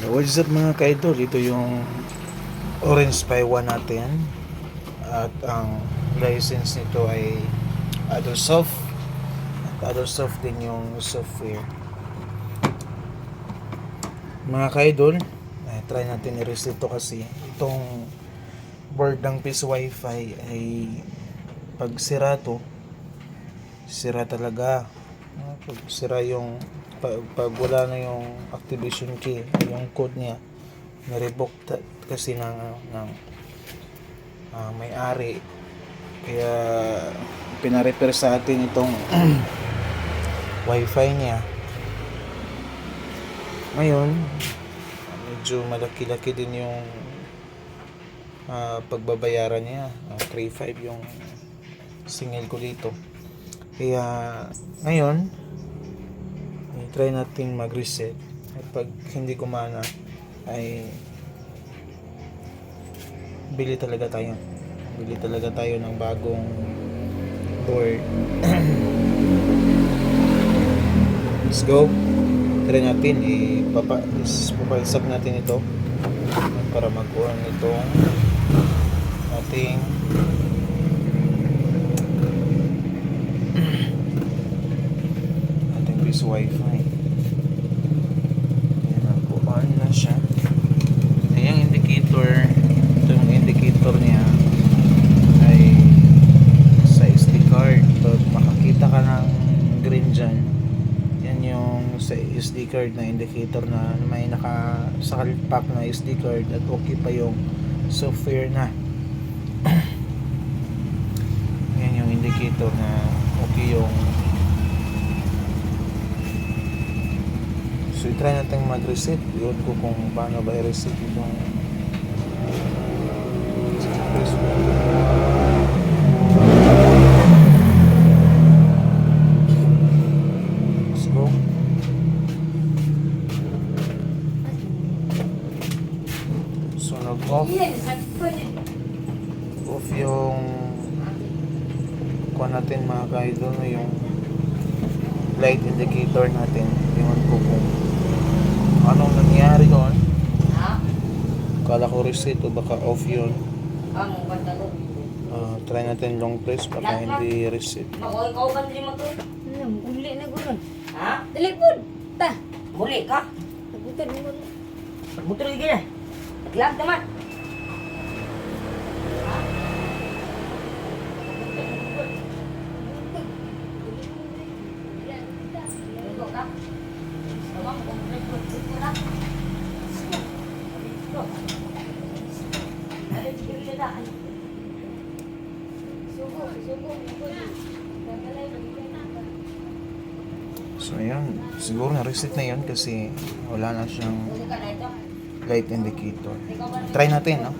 What's up mga ka-idol? Ito yung Orange Pi 1 natin. At ang license nito ay Adosoft. At Adosoft din yung software. Mga ka-idol, try natin i-reset ito kasi itong board ng PIS Wi-Fi ay pag sira to, sira talaga. Pag sira yung pag wala na yung activation key, yung code niya na-revoke kasi ng may-ari, kaya pina-repair sa atin itong wifi niya. Ngayon medyo malaki-laki din yung pagbabayaran niya. 3.5 yung singil ko dito, kaya ngayon try natin mag-reset. At pag hindi gumana ay bili talaga tayo ng bagong board. Let's go. Try natin papalsap natin ito para mag-on itong ating PIS Wi-Fi. Ayan, nag-on na siya. Ayan, indicator. Ito yung indicator niya ay sa SD card. Pag makakita ka ng green dyan, yan yung sa SD card na indicator na may naka-pack na SD card at okay pa yung software na. Yan yung indicator na okay yung. So, try natin mag-reset. Yun ko kung paano ba i-reset itong let's go. So, nag-off yung kuha natin mga ka-idol, yung light indicator natin. Yun ko kung anong nangyari doon. Kala ko reset o baka off yun. Try natin long press, baka hindi reset. Uli na gulon. Ha? Dali po. Ta. Muli ka? Nagutan mo gulon. Pagbuto lagi na. Naglag naman. So ayan, siguro na-reset na yun kasi wala na siyang light indicator. Try natin, no?